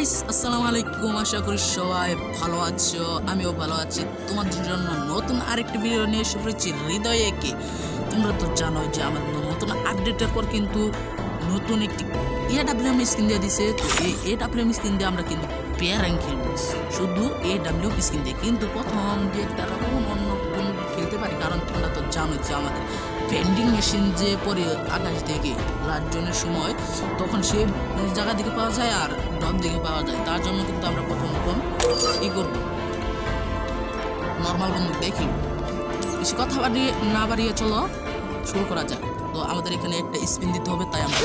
Guys আসসালামু আলাইকুম, আশা করি সবাই ভালো আছো। আমিও ভালো আছি। তোমাদের জন্য নতুন আরেকটি ভিডিও নিয়ে এসে পড়েছি হৃদয় একে। তোমরা তো জানো যে আমাদের নতুন আপডেটের পর কিন্তু নতুন একটি এডাব্লিউএম স্কিন দিয়ে দিছে। তো এই এডাব্লিউএম স্কিন দিয়ে আমরা কিন্তু প্যারাং খেলবো, শুধু এডাব্লিউএম স্কিন দিয়ে। কিন্তু প্রথম যে একটা অন্য কোনো খেলতে পারি, কারণ তোমরা তো জানো যে আমাদের ভেন্ডিং মেশিন যে পরে আকাশ থেকে লাস্ট জোনের সময়, তখন সে জায়গা থেকে পাওয়া যায় আর ডব দিকে পাওয়া যায়। তার জন্য কিন্তু আমরা প্রথম ই করবো, নর্মাল বন্দুক দেখি। বেশি কথা না বাড়িয়ে চলো শুরু করা যাক। তো আমাদের এখানে একটা স্পিন দিতে হবে, তাই আমরা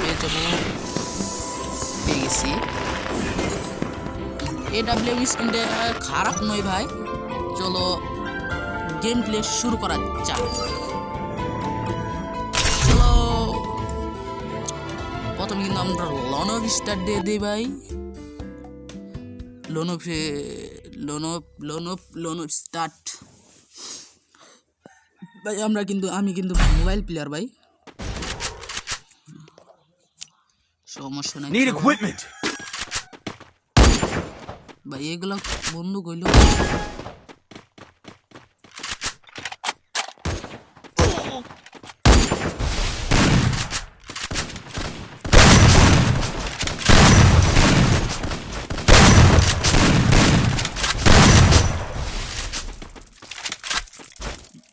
পেয়ে যাবো, পেয়ে গেছি। এডাব্লিউএম স্কিনটা খারাপ নয় ভাই। চলো গেম প্লে শুরু করা যাক। চলো প্রথমে কিন্তু আমরা লনভ স্টার্ট দিয়ে দিই ভাই। লনভ স্টার্ট ভাই। আমি কিন্তু মোবাইল প্লেয়ার ভাই, সমস্যা নাই ভাই। এগুলো বন্ধু কইল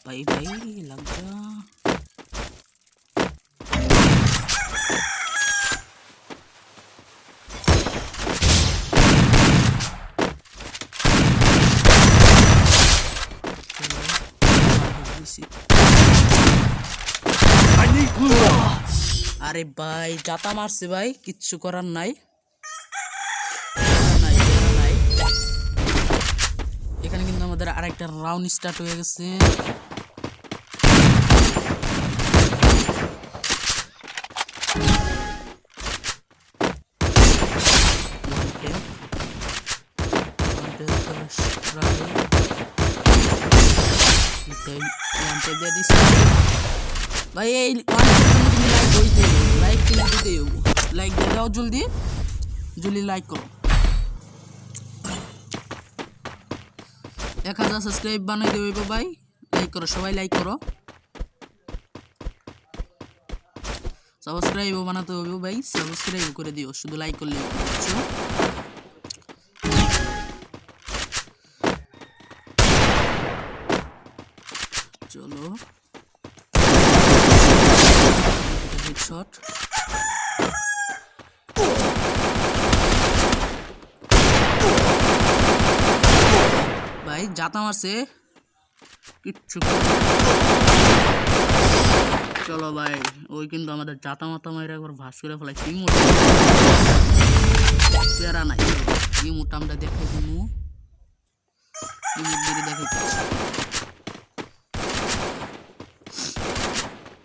भाई लग जा। अरे भाई जाता मारছে ভাই, কিচ্ছু করার নাই। এখানে কিন্তু আমাদের আরেকটা রাউন্ড স্টার্ট হয়ে গেছে। ভাই এই লাইক দিয়ে দাও, জলদি লাইক করো। 1000 সাবস্ক্রাইব বানাই দেবো ভাই। লাইক করো সবাই, লাইক করো। সাবস্ক্রাইবও বানাতে হবে ভাই, সাবস্ক্রাইব করে দিও, শুধু লাইক করলে বুঝছো। চলো হেডশট ভাই, জাতা মারছে কিচ্ছু। চলো ভাই, ওই কিন্তু আমাদের জাতা মাতা মাইরা একবার ভাস করে ফেলাইছি। প্যারা নাই, এই মোটা আমরা দেখাই দিমু,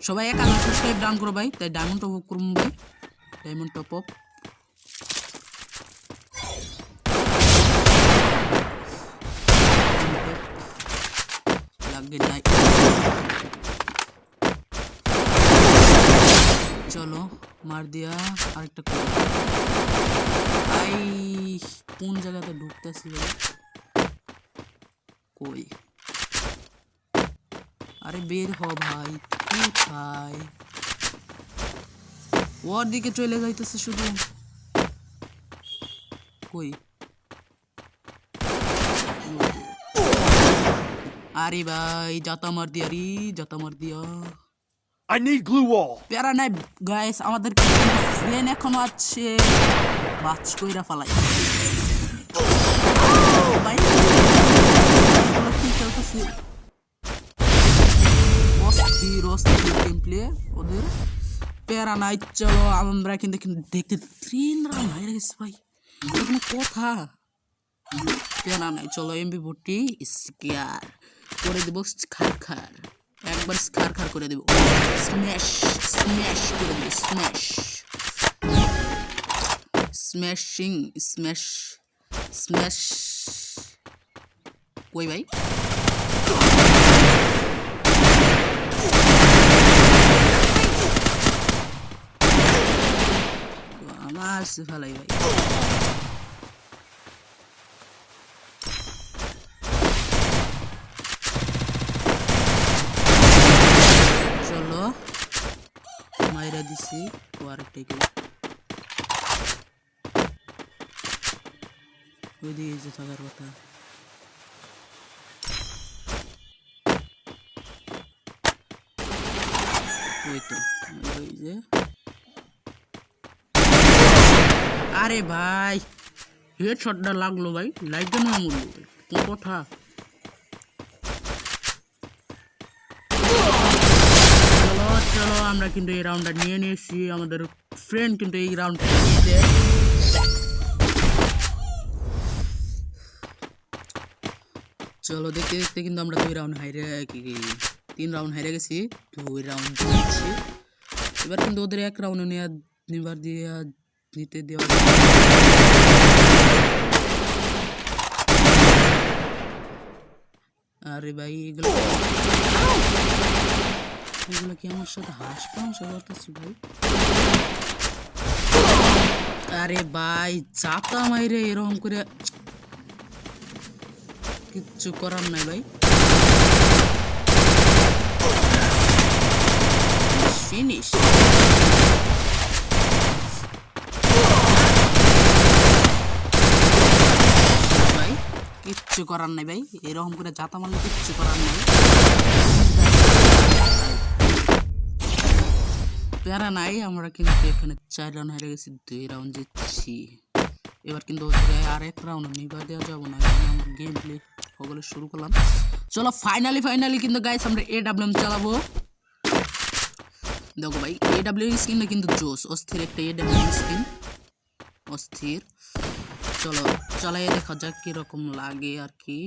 সবাই 1000 সাবস্ক্রাইব ডাউন করো ভাই। তাই ডায়মন্ড টপ আপ করুন ভাই, ডায়মন্ড টপ আপ। লাগে নাই, চলো মার দিয়া আরেকটা করে। আই কোন জায়গাতে ঢুকতেছি ভাই, কই? আরে বের হ ভাই, কোথায়? ওর দিকে চলে যাইতেছে শুধু, কই? আরে ভাই জাতা মার দিয়া রে, জাতা মার দিয়া। I need glue wall. প্যারা নাই গাইস, আমাদের ফ্রেন্ড এখনো আছে, বাচ কইরা ফালাই ভাই। কি চলতেছে? অস্থির গেম প্লে ওদের, প্যারা নাই। চলো আমরা কিন্তু দেখতে 3 রাউন্ড হয়ে গেছে ভাই, এখানে কথা প্যারা নাই। চলো এমবি40 স্কেয়ার করে দেবো, খার একবার খার করে দেবো, স্ম্যাশ করে দেবো, স্ম্যাশ। কই ভাই? আমার সে ফেলাই ভাই চলো মাইরা দিছি আরেকটা কি ওইদিকে যে থাকার কথা ওই তো ওই যে আরে ভাই হেডশটটা লাগলো ভাই লাইটটা না মরলো কোন কথা চলো চলো আমরা কিন্তু এই রাউন্ডটা নিয়ে নিয়েছি আমাদের ফ্রেন্ড কিন্তু এই রাউন্ডটা নিয়েছে চলো দেখতে দেখতে কিন্তু আমরা 2 রাউন্ড হাইরে 3 রাউন্ড হাইরে গেছি 2 রাউন্ড জিতেছি এবার কিন্তু ওদের 1 রাউন্ড নিবার দিয়ে নিতে দেওয়া আরে ভাই এগুলো কি আমার সাথে হাসপাতাল করতেছি ভাই আরে ভাই চাপা মাইরে এরকম করে কিচ্ছু করার নাই ভাই ফিনিশ ভাই কিচ্ছু করার নাই ভাই এরকম করে জাতা মারলে কিচ্ছু করার নাই প্যারা নাই আমরা কিন্তু এখানে 4 রাউন্ড হেরে গেছি 2 রাউন্ড জিতছি এবার কিন্তু ওদের আর 1 রাউন্ড নিবা দেওয়া যাবে না আমরা গেম প্লে ওগুলো শুরু করলাম চলো ফাইনালি কিন্তু গাইস আমরা এডব্লিউএম চালাবো দেখো ভাই এডব্লিউএম স্কিনটা কিন্তু জোস অস্থির একটা এডব্লিউএম স্কিন অস্থির চলো চালাইয়ে দেখা যাক কি রকম লাগে আর কি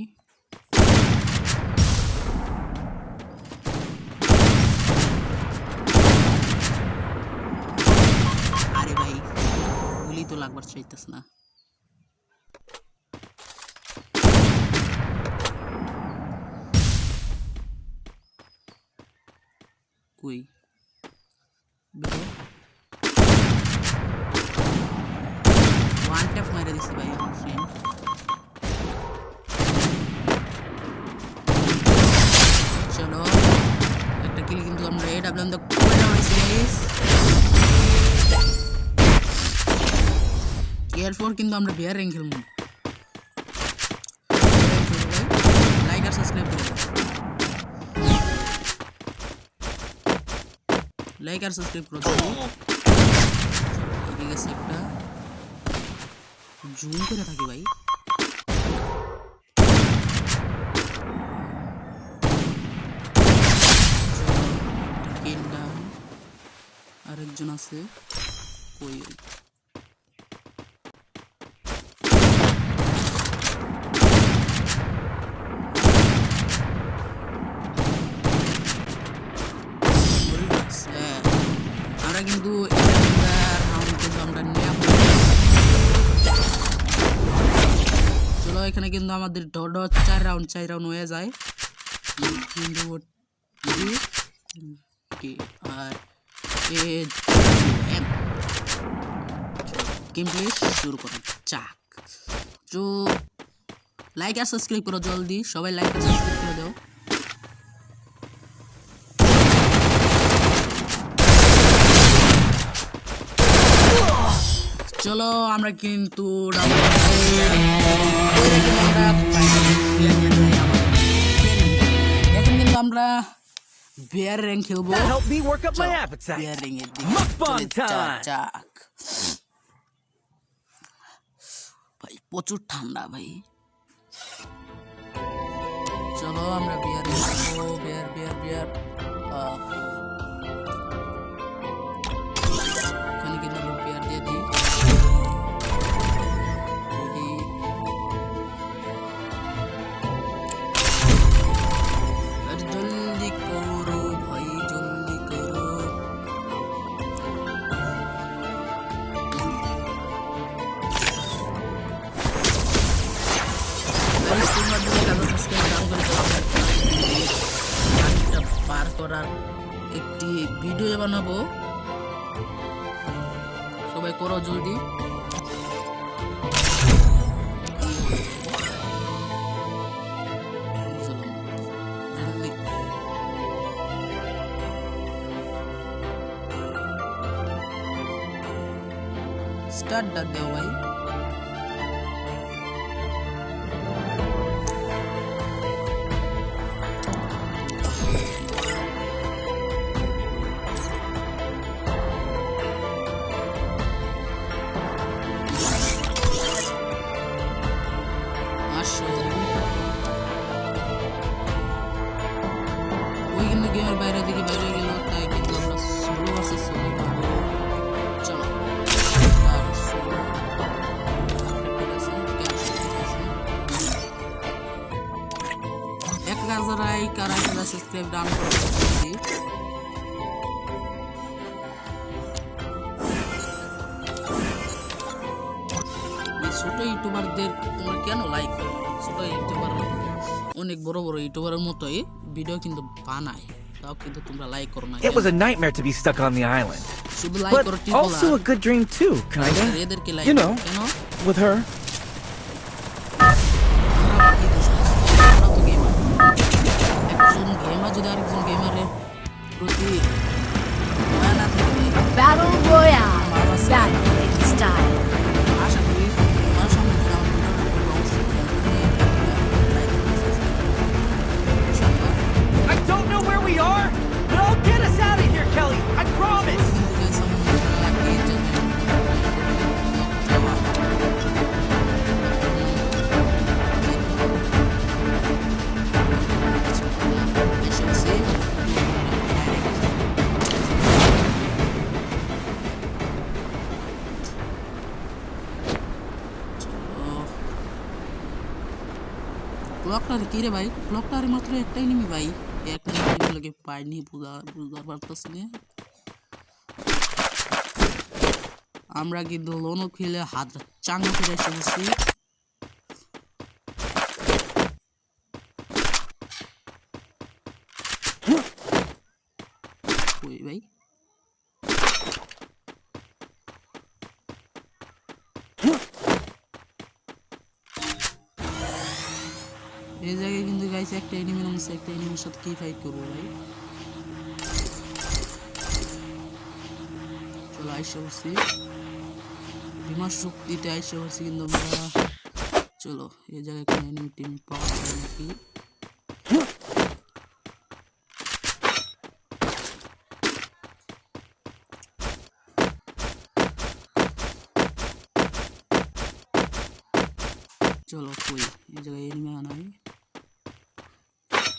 আরে ভাই গুলি তো লাগবার চাইতেছ না কই ওয়ান ট্যাপ মারা দিছি ভাই আমার ফ্রেন্ড চলো একটা কিল কিন্তু আমরা এডব্লিউএম দা করে হইছে গাইস এরপর কিন্তু আমরা বিয়ার র্যাঙ্ক খেলবো লাইক আর সাবস্ক্রাইব করো লাইক আর সাবস্ক্রাইব করো ঠিক আছে একটা জুম করে থাকি ভাই কিল ডাউন আরেকজন আছে কই কিন্তু আমরা চলো এখানে কিন্তু আমাদের 4 রাউন্ড হয়ে যায় কিন্তু আর গেম প্লে শুরু করা যাক তো লাইক আর সাবস্ক্রাইব করো জলদি সবাই লাইক আর সাবস্ক্রাইব করে দাও চলো আমরা কিন্তু এখন কিন্তু আমরা বিয়ার র্যাঙ্ক খেলবো That helped me work up my appetite. বিয়ার র্যাঙ্ক এর Mukbang time. যাক ভাই প্রচুর ঠান্ডা ভাই চলো আমরা বিয়ার খেলবো বিয়ার এখানে কিন্তু আমরা বিয়ার দিয়ে দিই জলদি করো ভাই জলদি করো পার করার একটি ভিডিও বানাবো সবাই সবাই করো জলদি। জলদি স্টার্ট ডাক দাও ভাই। ওই কিন্তু গেমের বাইরে দিকে বাইরে গেল, তাই কিন্তু আমরা সোলো ভার্সেস সোলো করবো। চলো এক হাজার লাইক আর 1000 সাবস্ক্রাইব ডান করতে ছোট ইউটিউবারদের তোমরা কেন লাইক করো? ছোট ইউটিউবার অনেক বড় বড় ইউটিউবারের মতোই ভিডিও কিন্তু বানায়, তাও কিন্তু তোমরা লাইক করো না। It was a nightmare to be stuck on the island, শুধু লাইক করো, but also a good dream too, kinda. এদেরকে লাইক You know, কেন? with her. একজন গেমার যদি আরেকজন গেমারের প্রতি মায়া না থাকে, Battle Royale. ভালো আছে। Battle in style. আশা করি তোমার সঙ্গে যদি আমার ভিডিওটা অবশ্যই like I don't know where we are, but I'll get us out of here, Kelly. I promise. ব্লকটার কি রে ভাই? ব্লকটার মাত্র একটাই নিমি ভাই, একটা নিমিগুলোকে পাইনি, বুঝতে পারতেছি না। আমরা কিন্তু লোনও খেলে হাত চাঙ্গা ফিরে এসে গেছি। ওই ভাই এই জায়গায় কিন্তু গাইছে একটা এনিমি নামছে, একটা এনিমির সাথে কি ফাইট করবো ভাই? চলো আইসা বসছি, বিমা শক্তিতে আইসা বসছি কিন্তু আমরা। চলো এই জায়গায় কোনো এনিমি টিম পাওয়া যায় নাকি? চলো কই এই জায়গায় এনিমি আনাই।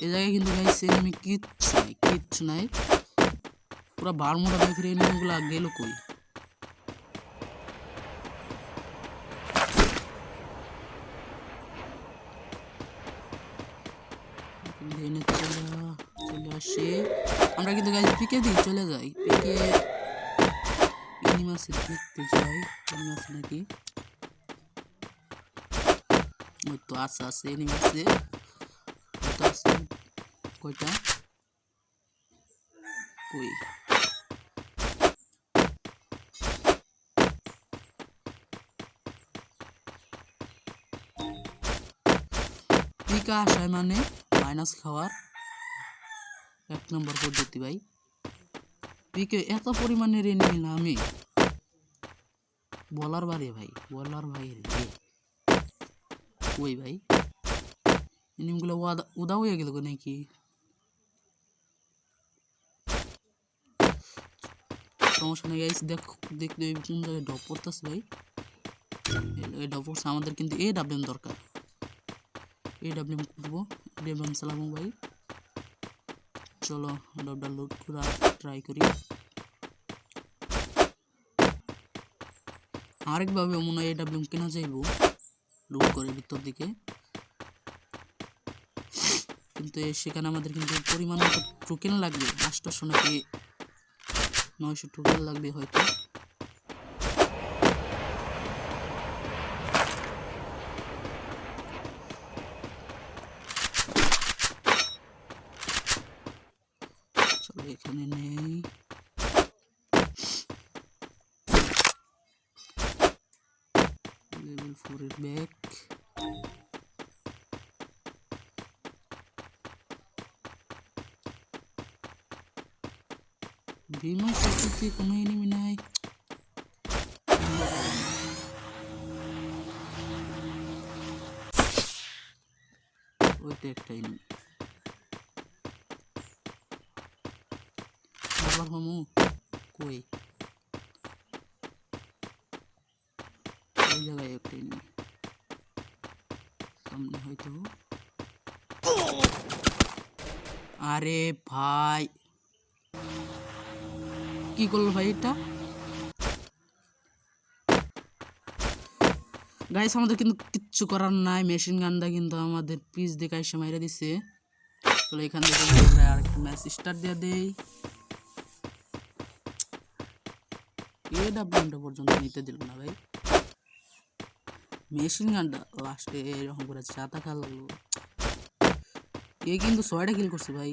এই জায়গায় কিন্তু গাইছে এনিমি কিচ্ছু নাই, পুরো বারমুডা দেখে এনিমিগুলো গেল কই? চলে আসে আমরা কিন্তু গাইছে পিকে দিই, চলে যাই পিকে। এনিমি আছে দেখতে যাই, এনিমি আছে নাকি? ওই তো আছে এনিমি আছে, কয়টা কই? পিকা আসায় মানে মাইনাস খাওয়ার এক নম্বর পদ্ধতি ভাই। পিকে এত পরিমাণের এনিমি না আমি বলার বারে ভাই, বলার বাইরে। ওই ভাই এনিমিগুলো উদা হয়ে গেল নাকি? সমস্যা নেই গাইস, দেখতে কোন জায়গায় ড্রপ করতেছে ভাই। এই ড্রপ করছে, আমাদের কিন্তু AWM দরকার। AWM করবো, AWM চালাবো ভাই। চলো ডবটা লুট করা ট্রাই করি। আরেকভাবে মনে হয় AWM কেনা যাইবো লুট করে ভিতর দিকে, কিন্তু সেখানে আমাদের কিন্তু পরিমাণ মতো টোকেন লাগবে, 800 নাকি 900 টোকেন লাগবে হয়তো। চলো এখানে নেই, লেভেল 4 এর ব্যাগ। বিমান শক্তিতে কোনো এনিমি নাই। ওইটা একটা এনিমি। আবার হামু কই এই জায়গায় একটা এনিমি সামনে হয়তো। আরে ভাই কি করলো ভাই এটা? গাইস আমাদের কিন্তু কিচ্ছু করার নাই, মেশিন গানটা কিন্তু আমাদের পিচ দিয়ে কাইসে মাইরা দিছে। চলো এখান থেকে আমরা আরেকটা ম্যাচ স্টার্ট দিয়ে দেই। এডব্লিউটা পর্যন্ত নিতে দিল না ভাই, মেশিন গানটা লাস্টে এরকম করে চাতা খা লাগলো। এ কিন্তু 6টা কিল করছে ভাই,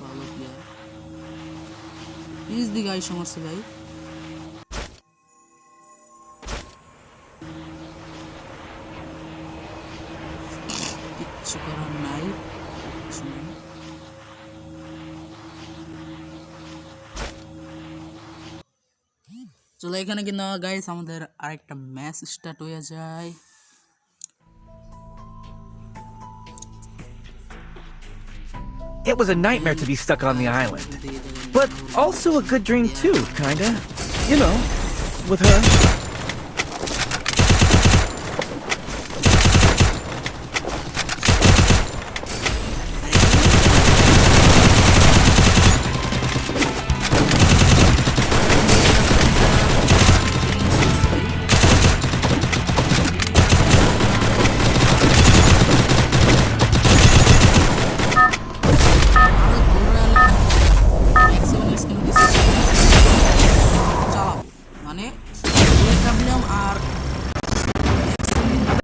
ভালো প্লেয়ার। পিচ দিয়ে কাইসে মারছে ভাই। কিচ্ছু করার নাই, কিচ্ছু নাই। চলো এখানে কিন্তু গাইস আমাদের আরেকটা ম্যাচ স্টার্ট হয়ে যায়। It was a nightmare to be stuck on the island. But also a good dream too, kinda. You know, with her.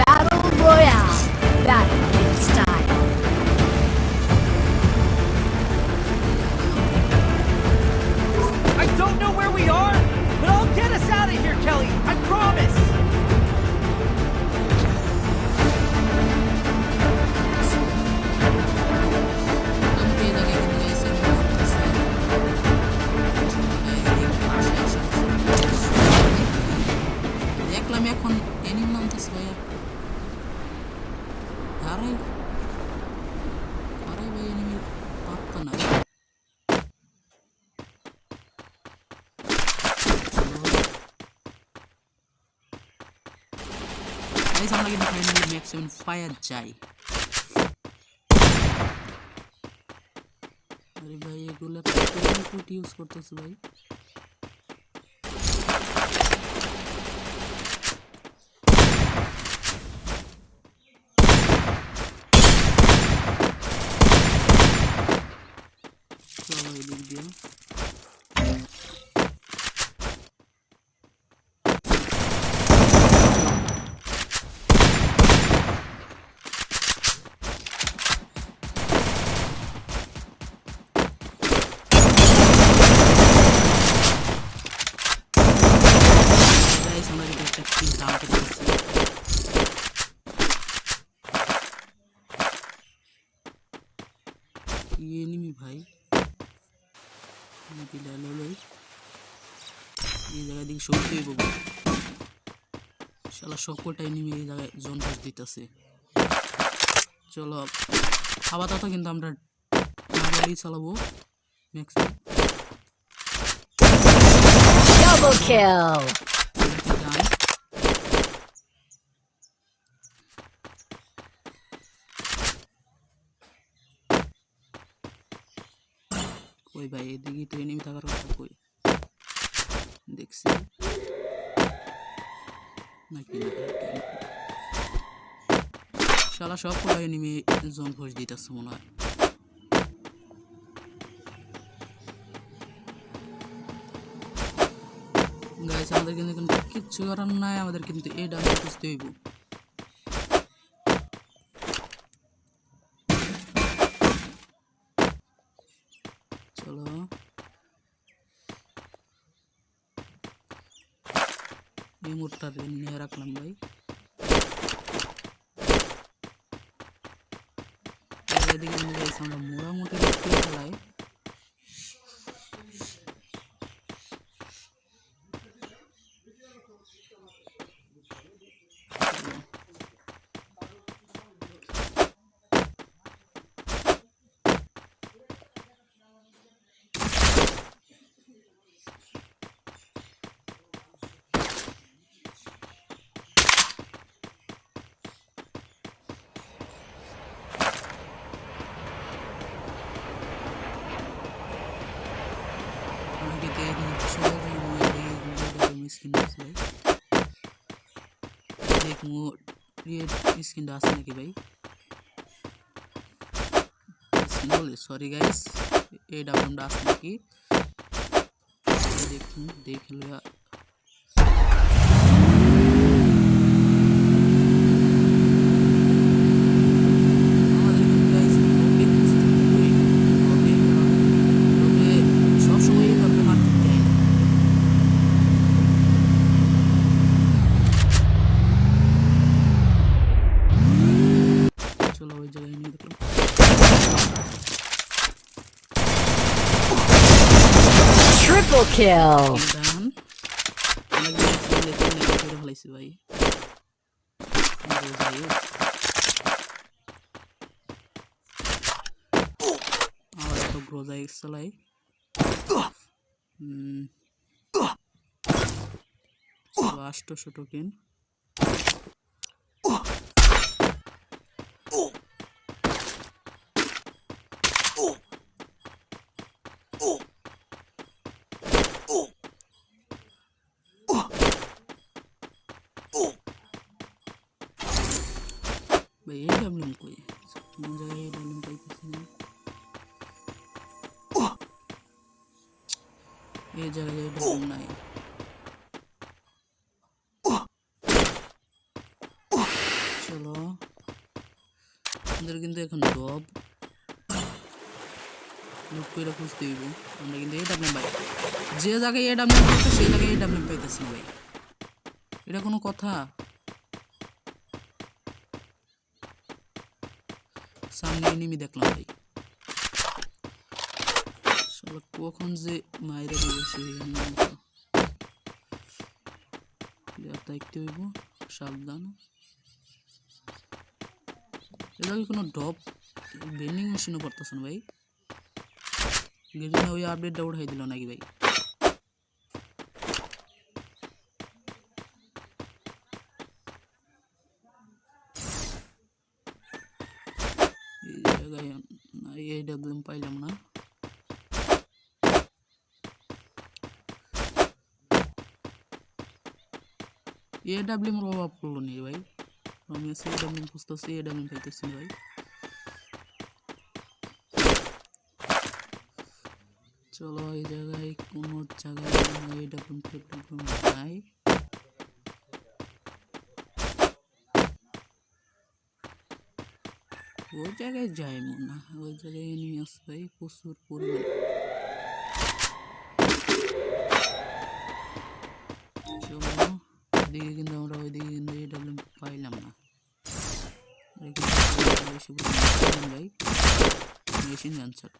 Battle Royale. Battle in style. I don't know where we are, but I'll get us out of here, Kelly. I promise. দেখলাম এখন enemy নামতেছে ভাই। আরে আরে ভাই enemy পাত্তা নাই। Guys আমরা কিন্তু ফাইনালি ম্যাক্সিমাম ফায়ার চাই। আরে ভাই এগুলো কোড ইউজ করতেছে ভাই। চলো এদিক দিয়ে আমরা কিন্তু একটা কিল ডাউন করতেছি। কি এনিমি ভাই, এই জায়গায় দিকে সত্যি বলবো শালা সকলটা এনিমি এই জায়গায় জোন পুশ দিতেছে। চলো আপাতত কিন্তু আমরা গাড়ি চালাবো ম্যাক্সিমাম। Double kill. কই ভাই এদিকে তো এনিমি থাকার কথা, কই দেখছি নাকি শালা সব পুরো এনিমি জোন পুশ দিতেছে মনে হয়। গাইস আমাদের কিন্তু কিচ্ছু করার নাই, আমাদের কিন্তু এই ডাউন করতে হইব। চলো এই মোটটা নিয়ে রাখলাম ভাই। এদিকে কিন্তু গাইস আমরা মোটামুটি খেলাই। স্কিনটা আছে নাকি ভাই? সরি গাইস, এই ডাবলটা আছে নাকি দেখুন, দেখলে Triple kill. ভাই আমার তো গ্রোজাই চালাই। আষ্টশো টোকেন। ভাই এই ডাবলিং কই? কোন জায়গায় এই ডাবলিং পাইতেছি না। এই জায়গায় এই ডাবলিং নাই। চলো আমাদের কিন্তু এখন ডব লুক করে খুঁজতে হইব। আমরা কিন্তু এই ডাবলিং পাই, যে জায়গায় এই ডাবলিং পাইতে সেই জায়গায় এই ডাবলিং পাইতেছি না ভাই। এটা কোনো কথা? সামনে এনিমি দেখলাম ভাই, কখন যে মাইরে দিয়েছে দেখতে হইব, সাবধান। এটা কি কোনো ড্রপ বেন্ডিং মেশিনও করতেছে না ভাই? গেরিনা ওই আপডেটটা উঠাই দিল নাকি ভাই? এই জায়গায় এই ডাবলিং পাইলাম না। এ ডাবলিং এর অভাব পড়লো নি ভাই, আমি সি ডাবলিং খুঁজতেছি, এ ডাবলিং পাইতেছি না ভাই। চলো এই জায়গায় কোনো জায়গায় এই ডাবলিং নাই। ওই জায়গায় যাই না, ওই জায়গায় এনিমি আছে ভাই প্রচুর পরিমাণে। চলো এদিকে কিন্তু আমরা ওইদিকে কিন্তু এই ডাবলিং পাইলাম না ভাই, মেশিন গান ছাড়।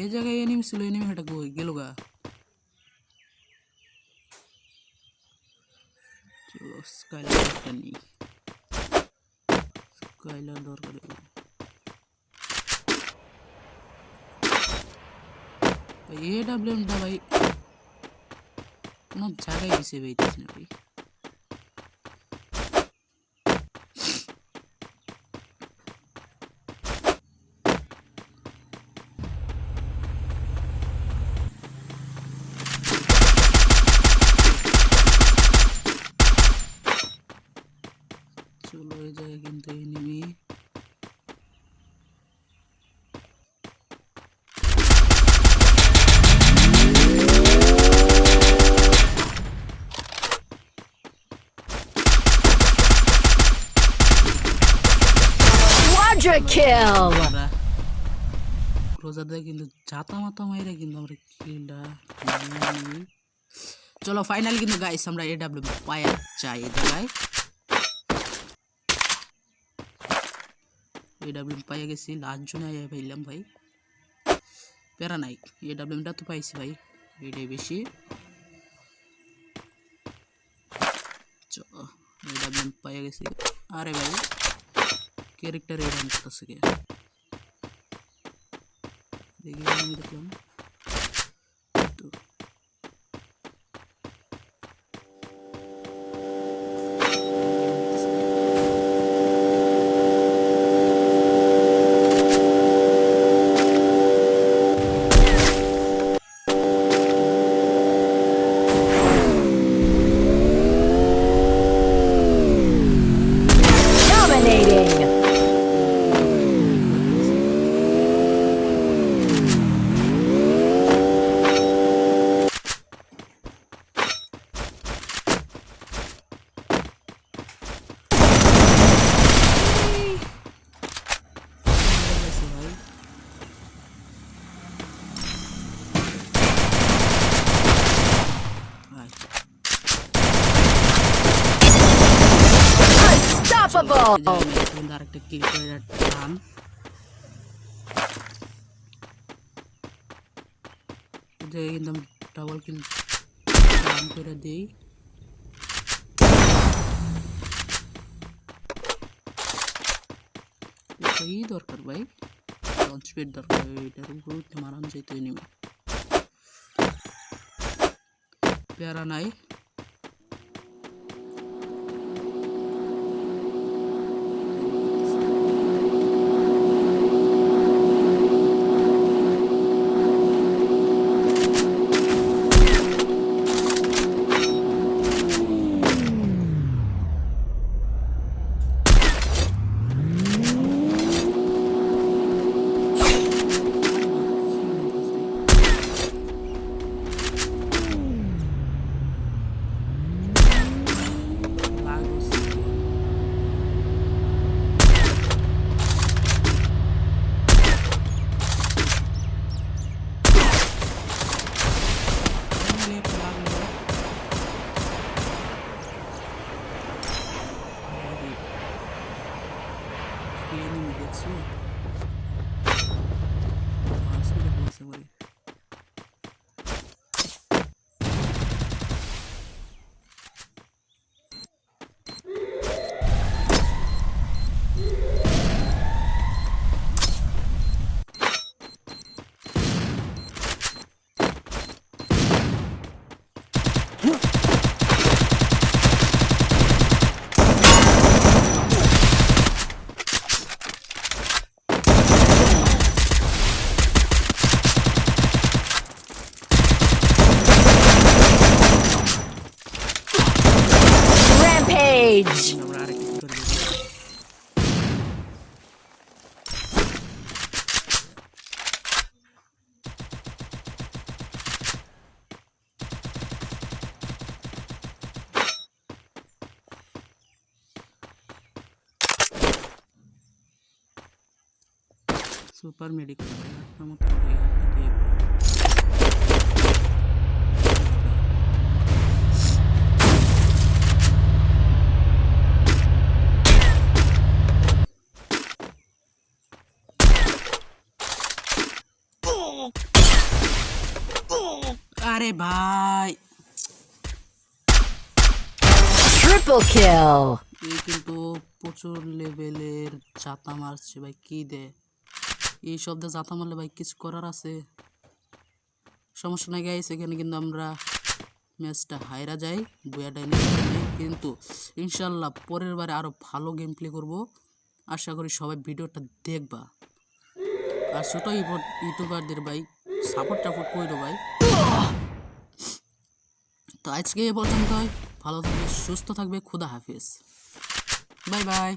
এই জায়গায় এনিমি ছিল, এনিমি হাঁটা কই গেল গা? চলো স্কাইলারটা নিই, স্কাইলার দরকার। এ ডাবলিউটা ভাই কোনো জায়গায় দিছে ভাইতেছে না ভাই। চলো এই জায়গায় কিন্তু এনিমি। Quadra kill! আমরা ক্লোজার দিয়ে কিন্তু জাতা মাতা মাইরা কিন্তু আমরা কিলটা নিই। চলো ফাইনাল কিন্তু গাইস আমরা এডব্লিউ পায়া চাই এই জায়গায়। এডব্লিউ পাইয়া গেছি, লাস্ট জনে পাইলাম ভাই, প্যারা নাই। এডব্লিউটা তো পাইছি ভাই, এটাই বেশি। চলো এডব্লিউ পাইয়া গেছি। আরে ভাই ক্যারেক্টার এরকম করতেছে কে দেখি, আমি দেখলাম তো Dominating! Unstoppable! আরেকটা কিল করে টান। কিন্তু আমি ডাবল কিল টান করে দিই। এটাই দরকার ভাই, লঞ্চ প্যাড দরকার, এটার উপর মারান যেতে নিবে, প্যারা নাই। Rampage! আমরা আরেকটা কি করবো, সুপার মেডিকেল একটা মতো আরে ভাই Triple kill! এই কিন্তু প্রচুর লেভেলের জাতা মারছে ভাই, কি দে এই শব্দে জাতা মারলে ভাই কিছু করার আছে? সমস্যা নাই গাইস, এখানে কিন্তু আমরা ম্যাচটা হাইরা যাই, বয়াটাই নেই, কিন্তু ইনশাল্লাহ পরের বারে আরও ভালো গেম প্লে করবো। আশা করি সবাই ভিডিওটা দেখবা, আর ছোট ইউটিউবারদের ভাই সাপোর্ট টাপোর্ট করো ভাই। তো আজকে এ পর্যন্ত, ভালো থাকবে, সুস্থ থাকবে, খুদা হাফেজ, বাই বাই।